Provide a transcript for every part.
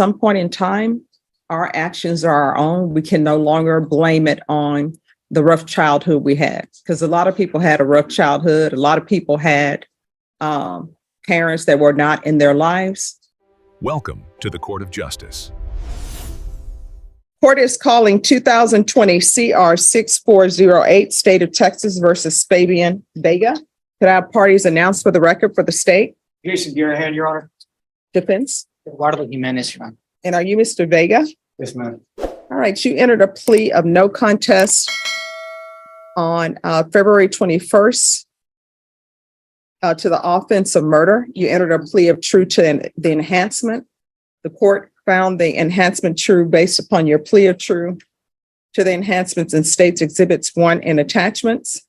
some point in time, our actions are our own. We can no longer blame it on the rough childhood we had, because a lot of people had a rough childhood. A lot of people had parents that were not in their lives. Welcome to the Court of Justice. Court is calling 2020 CR 6408, State of Texas versus Fabian Vega. Could I have parties announced for the record for the state? Jason Garahan, Your Honor. Defense. Eduardo Jimenez, Your Honor. And are you Mr. Vega? Yes, ma'am. All right, you entered a plea of no contest on February 21st to the offense of murder. You entered a plea of true to the enhancement. The court found the enhancement true based upon your plea of true to the enhancements in States Exhibits 1 and attachments.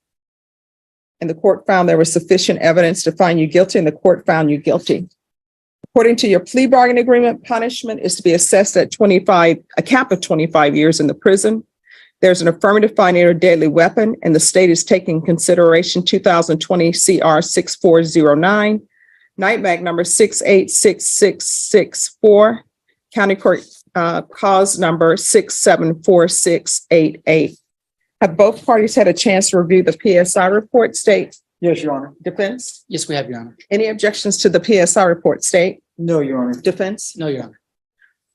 And the court found there was sufficient evidence to find you guilty, and the court found you guilty. According to your plea bargain agreement, punishment is to be assessed at a cap of 25 years in the prison. There's an affirmative finding of a deadly weapon, and the state is taking consideration 2020 CR 6409, night mag number 686664, county court cause number 674688. Have both parties had a chance to review the PSI report, state? Yes, Your Honor. Defense? Yes, we have, Your Honor. Any objections to the PSI report, state? No, Your Honor. Defense? No, Your Honor.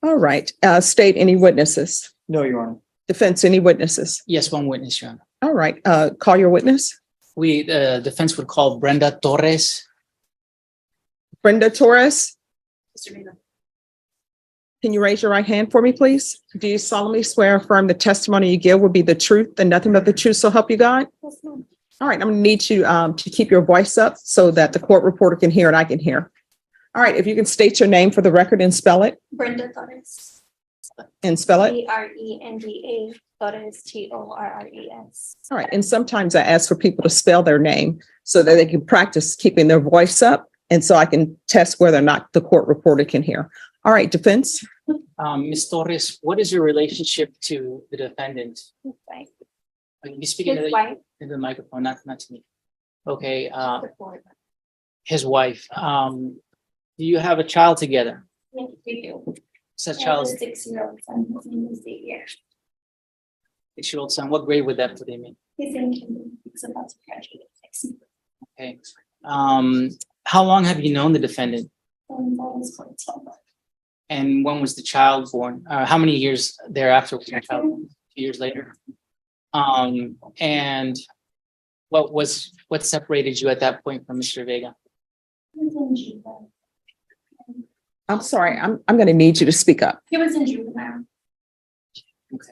All right, state, any witnesses? No, Your Honor. Defense, any witnesses? Yes, one witness, Your Honor. All right, call your witness. The defense would call Brenda Torres. Brenda Torres? Can you raise your right hand for me, please? Do you solemnly swear or affirm the testimony you give will be the truth and nothing but the truth, so help you God? Yes, ma'am. All right, I'm gonna need you to keep your voice up so that the court reporter can hear and I can hear. All right, if you can state your name for the record and spell it. Brenda Torres. And spell it. Brenda Torres, Torres. All right, and sometimes I ask for people to spell their name so that they can practice keeping their voice up, and so I can test whether or not the court reporter can hear. All right, defense. Ms. Torres, what is your relationship to the defendant? Right. Be speaking His wife. into the microphone, not to me. Okay, his wife. Do you have a child together? Yes, we do. Such I have a child, 6-year-old son. His name is Xavier. 6-year-old son. What grade would that put him in? He's in kindergarten. He's about to graduate next year. Okay. How long have you known the defendant? And that was 14. And when was the child born? How many years thereafter was the child? 2 years later. And what separated you at that point from Mr. Vega? He was in juvenile. I'm sorry, I'm going to need you to speak up. He was in juvenile.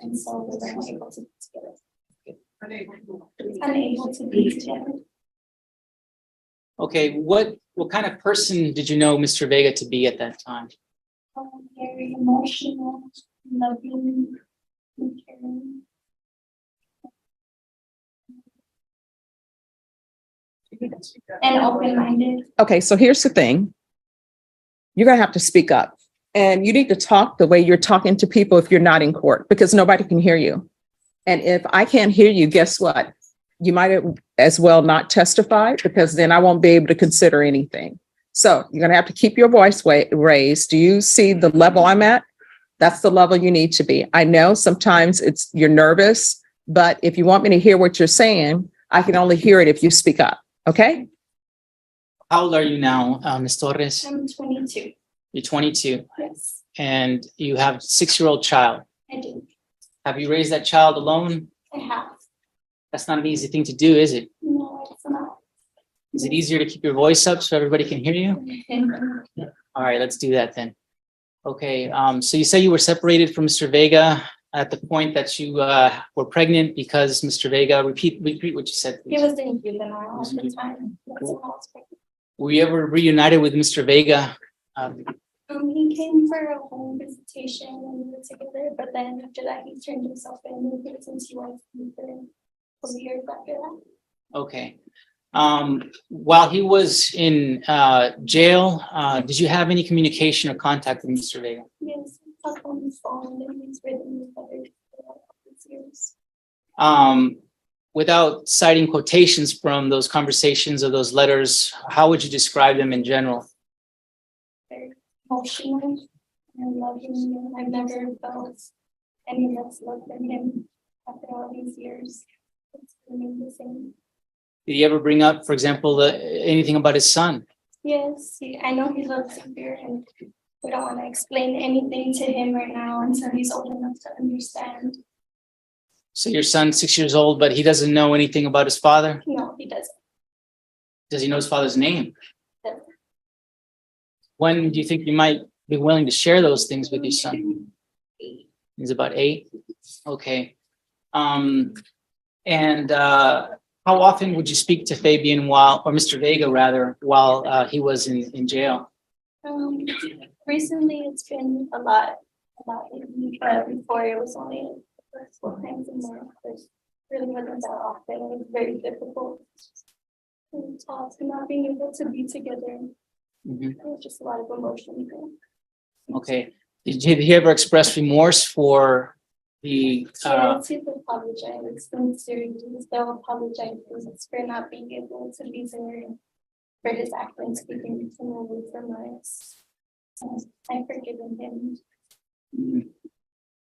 And so we were unable to be together. Unable to be together. Okay, what kind of person did you know Mr. Vega to be at that time? Very emotional, loving, and caring. And open-minded. Okay, so here's the thing. You're going to have to speak up, and you need to talk the way you're talking to people if you're not in court, because nobody can hear you. And if I can't hear you, guess what? You might as well not testify, because then I won't be able to consider anything. So you're going to have to keep your voice raised. Do you see the level I'm at? That's the level you need to be. I know sometimes you're nervous, but if you want me to hear what you're saying, I can only hear it if you speak up. Okay? How old are you now, Ms. Torres? I'm 22. You're 22, Yes, and you have a 6-year-old child. I do. Have you raised that child alone? I have. That's not an easy thing to do, is it? No, it's not. Is it easier to keep your voice up so everybody can hear you? All right, let's do that then. Okay, so you say you were separated from Mr. Vega at the point that you were pregnant because Mr. Vega, repeat what you said, He please. was in juvenile at the time. That's when I was pregnant. Were you ever reunited with Mr. Vega? He came for a home visitation and we were together, but then after that, he turned himself in since he was for years after that. Okay. While he was in jail, did you have any communication or contact with Mr. Vega? Yes, he talked on his phone and he's written letters for all these years. Without citing quotations from those conversations or those letters, how would you describe them in general? Very emotional. I love him, and I've never felt any less love than him after all these years. It's remained the same. Did he ever bring up, for example, anything about his son? Yes, I know he loves severe, and we don't want to explain anything to him right now until he's old enough to understand. So your son's 6 years old, but he doesn't know anything about his father? No, he doesn't. Does he know his father's name? Doesn't. When do you think you might be willing to share those things with your son? He's about 8. Okay. And how often would you speak to Fabian or Mr. Vega rather, while he was in jail? Recently it's been a lot lately, but before it was only the first 4 times a month. It really wasn't that often. It was very difficult to talk and not being able to be together. Mhm. It was just a lot of emotion. Okay. Did he ever express remorse for the? Yes, he's apologized sincerely. Still apologizes for not being able to be there, for his actions keeping him away from us. I've forgiven him.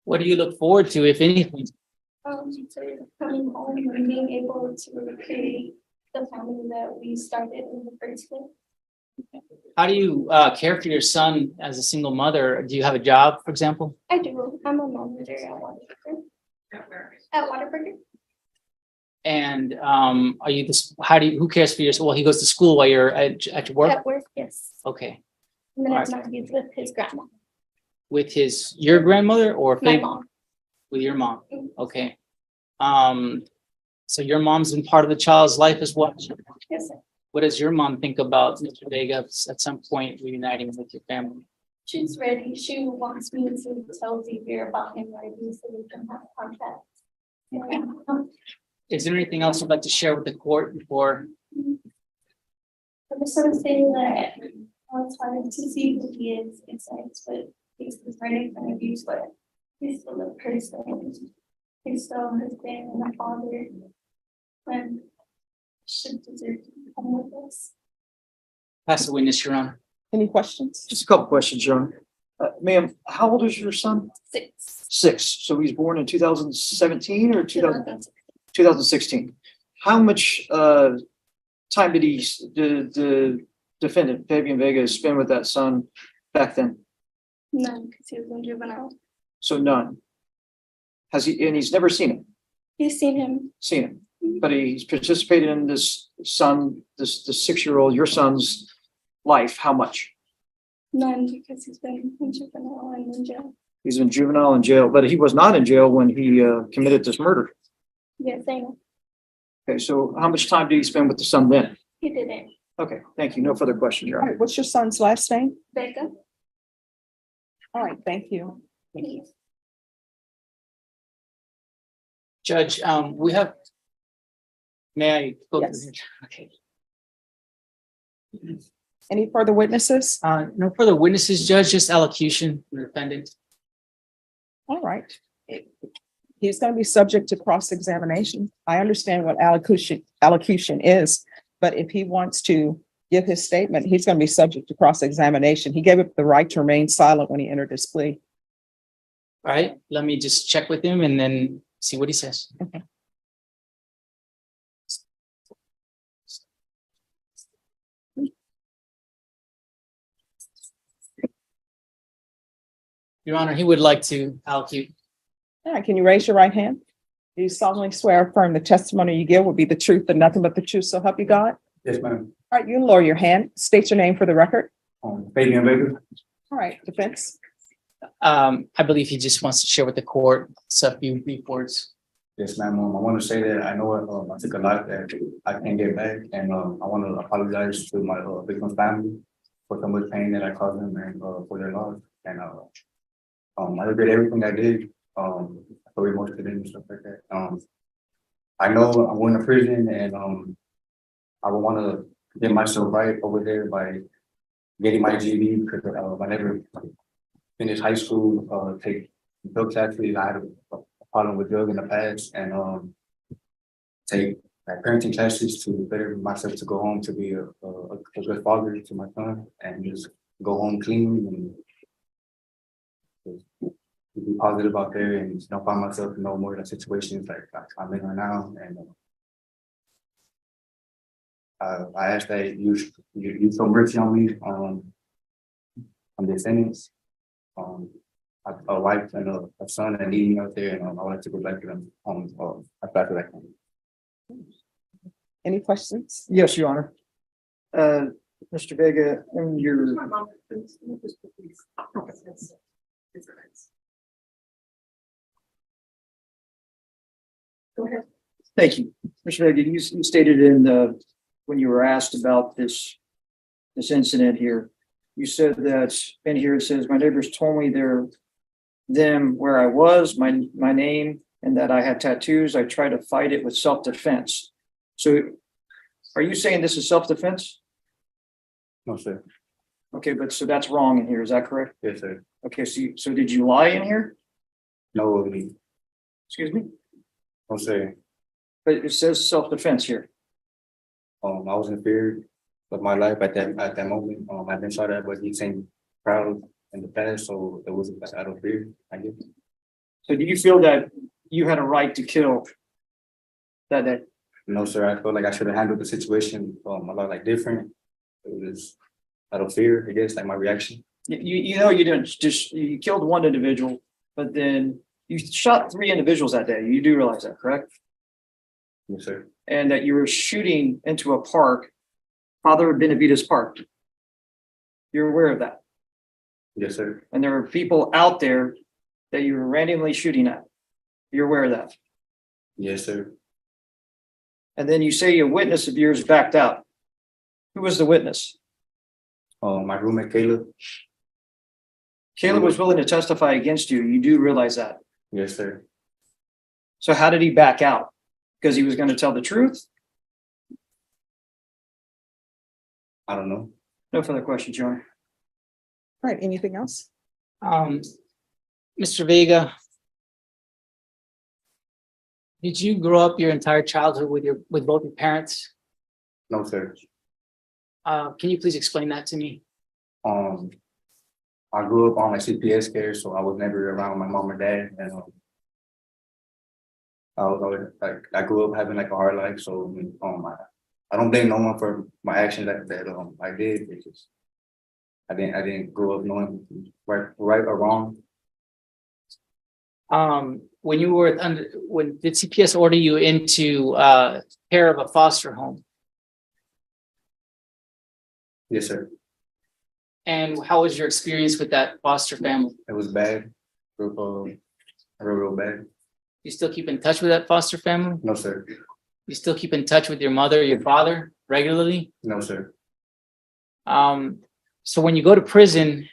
What do you look forward to, if anything? To coming home and being able to create the family that we started in the first place. How do you care for your son as a single mother? Do you have a job, for example? I do. I'm a manager at Whataburger. At Whataburger. And are you this? Who cares for your? Well, he goes to school while you're at your work. At work, yes. Okay. And then it's Alright. not he's with his grandma. With your grandmother or My mom. with your mom? Mhm. Okay. So your mom's been part of the child's life as well. Yes, sir. What does your mom think about Mr. Vega at some point reuniting with your family? She's ready. She wants me to tell Xavier about him already so we can have contact. Yeah. Is there anything else you'd like to share with the court before? I just want to say that it's hard to see who he is inside, but he's right in front of you, but he's still a person. He still has been a father and should deserve to come with us. Pass the witness, Your Honor. Any questions? Just a couple questions, Your Honor. Ma'am, how old is your son? 6. 6. So he's born in 2017 or 2016. How much time did the defendant, Fabian Vega, spend with that son back then? None, because he was in juvenile. So none. And he's never seen him, He's seen him. but he's participated in this 6-year-old, your son's life. How much? None, because he's been in juvenile and in jail. He's in juvenile in jail, but he was not in jail when he committed this murder. Yes, I know. Okay, so how much time did he spend with the son then? He didn't. Okay, thank you. No further questions, Your All Honor. right, what's your son's last name? Becca. All right, thank you. Please. Judge, we have. May I go? Yes. Okay. Any further witnesses? No further witnesses, Judge, just allocution from the defendant. All right. He's going to be subject to cross-examination. I understand what allocution is, but if he wants to give his statement, he's going to be subject to cross-examination. He gave up the right to remain silent when he entered his plea. All right, let me just check with him and then see what he says. Okay. Your Honor, he would like to allocute. All right, can you raise your right hand? Do you solemnly swear or affirm the testimony you give will be the truth and nothing but the truth, so help you God? Yes, ma'am. All right, you can lower your hand. State your name for the record. Fabian Vega. All right, defense. I believe he just wants to share with the court some few brief words. Yes, ma'am. I want to say that I know I took a lot that I can't get back, and I want to apologize to my victim's family for some of the pain that I caused them and for their loss. And I regret everything I did. So emotional and stuff like that. I know I'm going to prison, and I would want to get myself right over there by getting my GED because I never finished high school. Take drug classes. I had a problem with drugs in the past, and take parenting classes to better myself to go home to be a good father to my son and just go home clean and Be positive out there and find myself in no more of the situations like I'm in right now. And I ask that you show mercy on me, on the descendants, a wife and a son that need me out there, and I would like to go back to them as fast as I can. Any questions? Yes, Your Honor. Mr. Vega, in your. Go ahead. Thank you. Mr. Vega, you stated when you were asked about this incident here, you said that in here it says, my neighbors told me them where I was, my name, and that I had tattoos. I tried to fight it with self-defense. So are you saying this is self-defense? No, sir. Okay, but so that's wrong in here, is that correct? Yes, sir. Okay, so did you lie in here? No, me. Excuse me? No, sir. But it says self-defense here. I was in fear of my life at that moment. I've been shot at, but he seemed proud in the past, so it wasn't out of fear, I guess. So do you feel that you had a right to kill that day? No, sir. I felt like I should have handled the situation a lot like different. It was out of fear, I guess, like my reaction. You know you didn't just you killed one individual, but then you shot 3 individuals that day. You do realize that, correct? Yes, sir. And that you were shooting into a park, Father Benavides Park. You're aware of that. Yes, sir. And there are people out there that you were randomly shooting at. You're aware of that. Yes, sir. And then you say a witness of yours backed out. Who was the witness? My roommate Caleb. Caleb was willing to testify against you. You do realize that. Yes, sir. So how did he back out? Because he was going to tell the truth? I don't know. No further questions, Your Honor. All right, anything else? Mr. Vega, did you grow up your entire childhood with both your parents? No, sir. Can you please explain that to me? I grew up on like CPS care, so I was never around my mom or dad, and I was always like I grew up having like a hard life. So I don't blame no one for my actions that I did. It's just I didn't grow up knowing right or wrong. When you were when did CPS order you into care of a foster home? Yes, sir. And how was your experience with that foster family? It was bad, real bad. You still keep in touch with that foster family? No, sir. You still keep in touch with your mother, your father regularly? No, sir. So when you go to prison,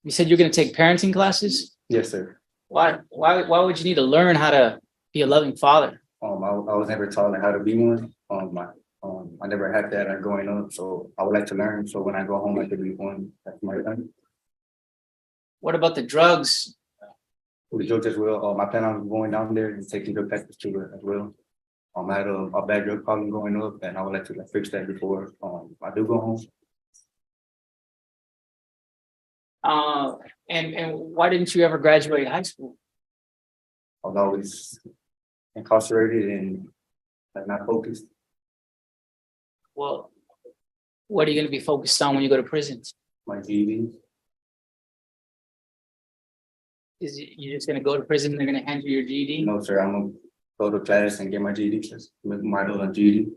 you said you're going to take parenting classes? Yes, sir. Why would you need to learn how to be a loving father? I was never taught like how to be one. I never had that growing up, so I would like to learn. So when I go home, I could be one. That's my thing. What about the drugs? The drugs as well. I plan on going down there and taking drug tests too as well. I had a bad drug problem growing up, and I would like to fix that before I do go home. And why didn't you ever graduate high school? I was always incarcerated and like not focused. Well, what are you going to be focused on when you go to prison? My GED. Is it, you're just going to go to prison and they're going to hand you your GED? No, sir. I'm gonna go to class and get my GED. My GED.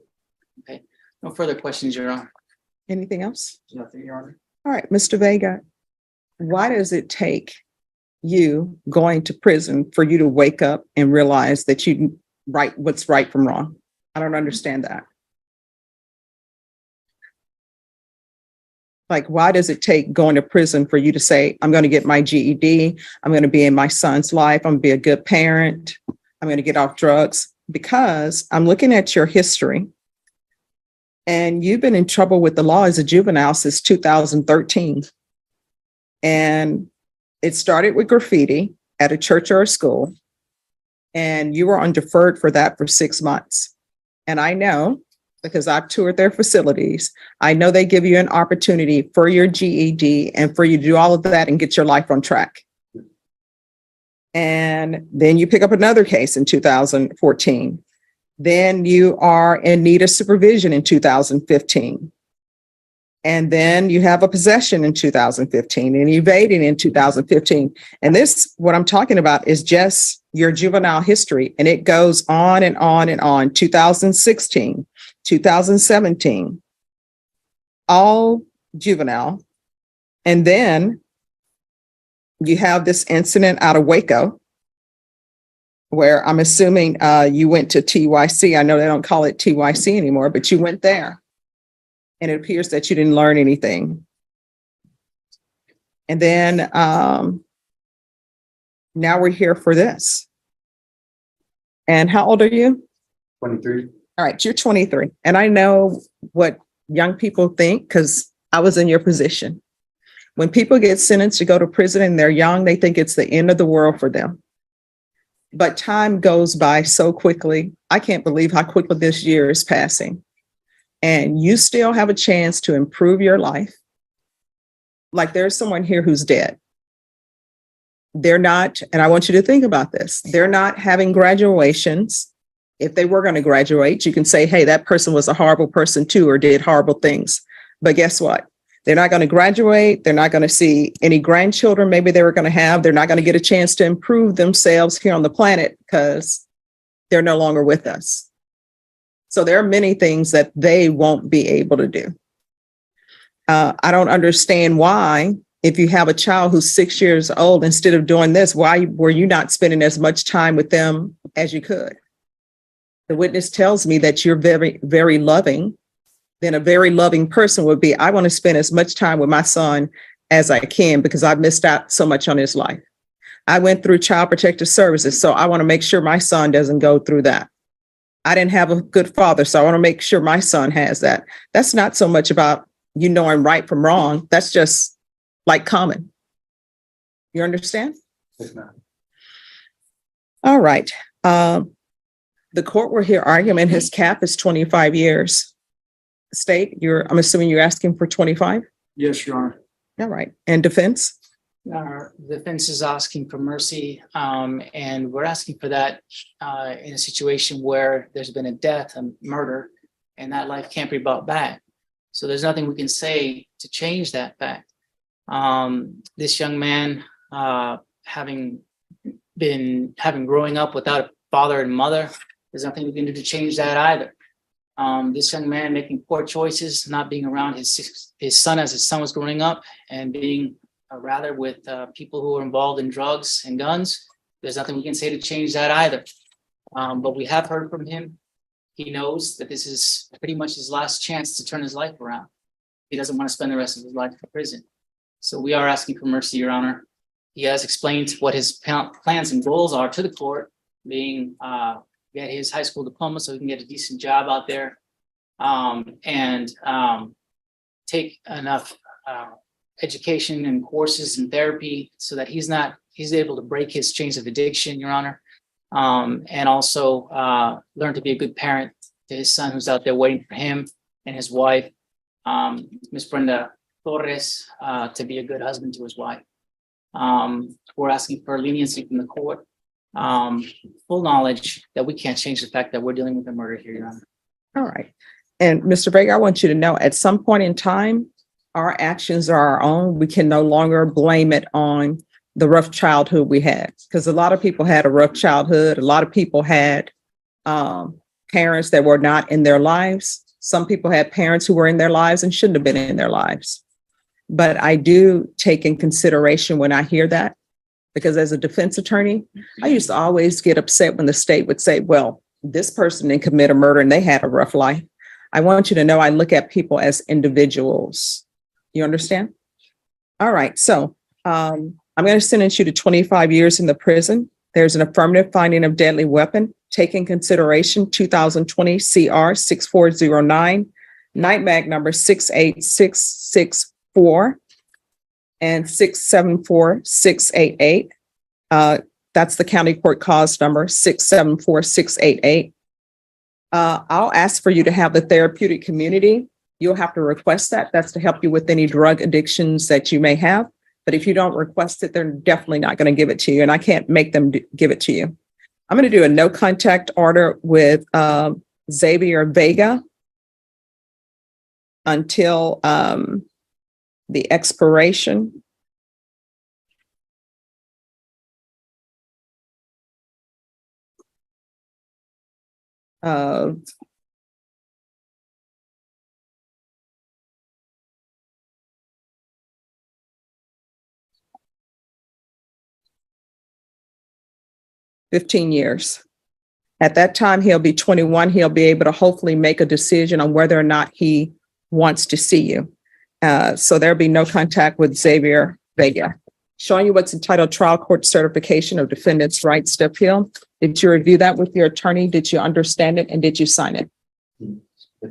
Okay. No further questions, Your Honor. Anything else? Nothing, Your Honor. All right, Mr. Vega, why does it take you going to prison for you to wake up and realize that you right what's right from wrong? I don't understand that. Like, why does it take going to prison for you to say, I'm going to get my GED, I'm going to be in my son's life, I'm going to be a good parent, I'm going to get off drugs? Because I'm looking at your history and you've been in trouble with the law as a juvenile since 2013. And it started with graffiti at a church or a school. And you were on deferred for that for 6 months. And I know, because I've toured their facilities, I know they give you an opportunity for your GED and for you to do all of that and get your life on track. And then you pick up another case in 2014. Then you are in need of supervision in 2015. And then you have a possession in 2015 and evading in 2015. And this, what I'm talking about, is just your juvenile history. And it goes on and on and on. 2016, 2017, all juvenile. And then you have this incident out of Waco, where I'm assuming you went to TYC. I know they don't call it TYC anymore, but you went there. And it appears that you didn't learn anything. And then now we're here for this. And how old are you? 23. All right, you're 23. And I know what young people think because I was in your position. When people get sentenced to go to prison and they're young, they think it's the end of the world for them. But time goes by so quickly. I can't believe how quickly this year is passing. And you still have a chance to improve your life. Like there's someone here who's dead. They're not, and I want you to think about this, they're not having graduations. If they were going to graduate, you can say, hey, that person was a horrible person too, or did horrible things. But guess what? They're not going to graduate. They're not going to see any grandchildren maybe they were going to have. They're not going to get a chance to improve themselves here on the planet because they're no longer with us. So there are many things that they won't be able to do. I don't understand why, if you have a child who's 6 years old, instead of doing this, why were you not spending as much time with them as you could? The witness tells me that you're very, very loving. Then a very loving person would be, I want to spend as much time with my son as I can because I've missed out so much on his life. I went through Child Protective Services, so I want to make sure my son doesn't go through that. I didn't have a good father, so I want to make sure my son has that. That's not so much about you knowing right from wrong. That's just like common. You understand? Yes, ma'am. All right. The court will hear argument. His cap is 25 years. State, I'm assuming you're asking for 25? Yes, Your Honor. All right. And defense? Our defense is asking for mercy, and we're asking for that in a situation where there's been a death, a murder, and that life can't be brought back. So there's nothing we can say to change that fact. This young man, having growing up without a father and mother, there's nothing we can do to change that either. This young man making poor choices, not being around his son as his son was growing up, and being rather with people who are involved in drugs and guns. There's nothing we can say to change that either. But we have heard from him. He knows that this is pretty much his last chance to turn his life around. He doesn't want to spend the rest of his life in prison. So we are asking for mercy, Your Honor. He has explained what his plans and goals are to the court, being get his high school diploma so he can get a decent job out there, and take enough education and courses and therapy so that he's able to break his chains of addiction, Your Honor, and also learn to be a good parent to his son who's out there waiting for him, and his wife, Miss Brenda Torres, to be a good husband to his wife. We're asking for leniency from the court, full knowledge that we can't change the fact that we're dealing with a murder here, Your Honor. All right. And Mr. Vega, I want you to know at some point in time, our actions are our own. We can no longer blame it on the rough childhood we had, because a lot of people had a rough childhood. A lot of people had parents that were not in their lives. Some people had parents who were in their lives and shouldn't have been in their lives. But I do take in consideration when I hear that, because as a defense attorney, I used to always get upset when the state would say, well, this person didn't commit a murder and they had a rough life. I want you to know I look at people as individuals. You understand? All right. So I'm going to sentence you to 25 years in the prison. There's an affirmative finding of deadly weapon. Take in consideration 2020 CR 6409, night mag number 68664 and 674688. That's the county court cause number 674688. I'll ask for you to have the therapeutic community. You'll have to request that. That's to help you with any drug addictions that you may have. But if you don't request it, they're definitely not going to give it to you, and I can't make them give it to you. I'm going to do a no contact order with Xavier Vega until the expiration of $15 years. At that time, he'll be 21. He'll be able to hopefully make a decision on whether or not he wants to see you. So there'll be no contact with Xavier Vega. Showing you what's entitled Trial Court Certification of Defendant's Rights to Appeal. Did you review that with your attorney? Did you understand it? And did you sign it? Yes,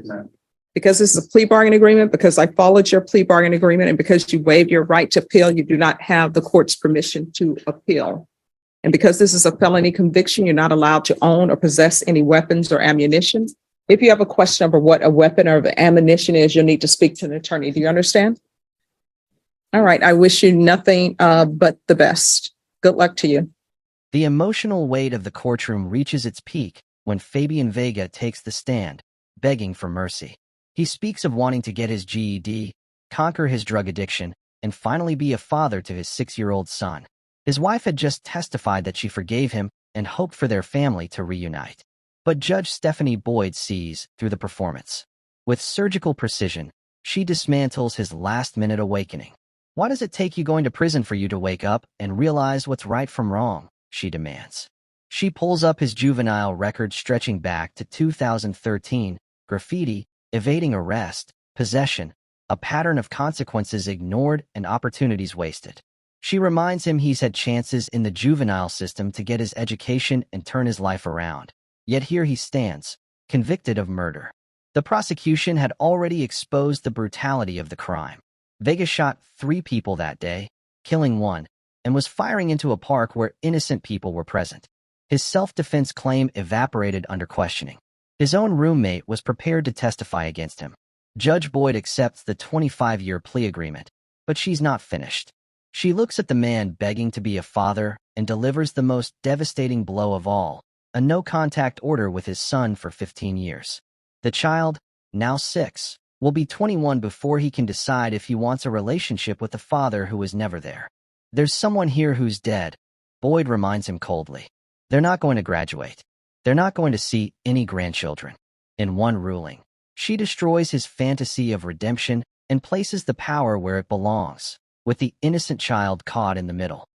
ma'am. Because this is a plea bargain agreement, because I followed your plea bargain agreement, and because you waived your right to appeal, you do not have the court's permission to appeal. And because this is a felony conviction, you're not allowed to own or possess any weapons or ammunition. If you have a question over what a weapon or ammunition is, you'll need to speak to an attorney. Do you understand? All right. I wish you nothing but the best. Good luck to you. The emotional weight of the courtroom reaches its peak when Fabian Vega takes the stand, begging for mercy. He speaks of wanting to get his GED, conquer his drug addiction, and finally be a father to his 6-year-old son. His wife had just testified that she forgave him and hoped for their family to reunite. But Judge Stephanie Boyd sees through the performance. With surgical precision, she dismantles his last-minute awakening. Why does it take you going to prison for you to wake up and realize what's right from wrong? She demands. She pulls up his juvenile record stretching back to 2013, graffiti, evading arrest, possession, a pattern of consequences ignored and opportunities wasted. She reminds him he's had chances in the juvenile system to get his education and turn his life around. Yet here he stands, convicted of murder. The prosecution had already exposed the brutality of the crime. Vega shot 3 people that day, killing 1, and was firing into a park where innocent people were present. His self-defense claim evaporated under questioning. His own roommate was prepared to testify against him. Judge Boyd accepts the 25-year plea agreement, but she's not finished. She looks at the man begging to be a father and delivers the most devastating blow of all, a no-contact order with his son for 15 years. The child, now 6, will be 21 before he can decide if he wants a relationship with the father who was never there. There's someone here who's dead, Boyd reminds him coldly. They're not going to graduate. They're not going to see any grandchildren. In one ruling, she destroys his fantasy of redemption and places the power where it belongs, with the innocent child caught in the middle.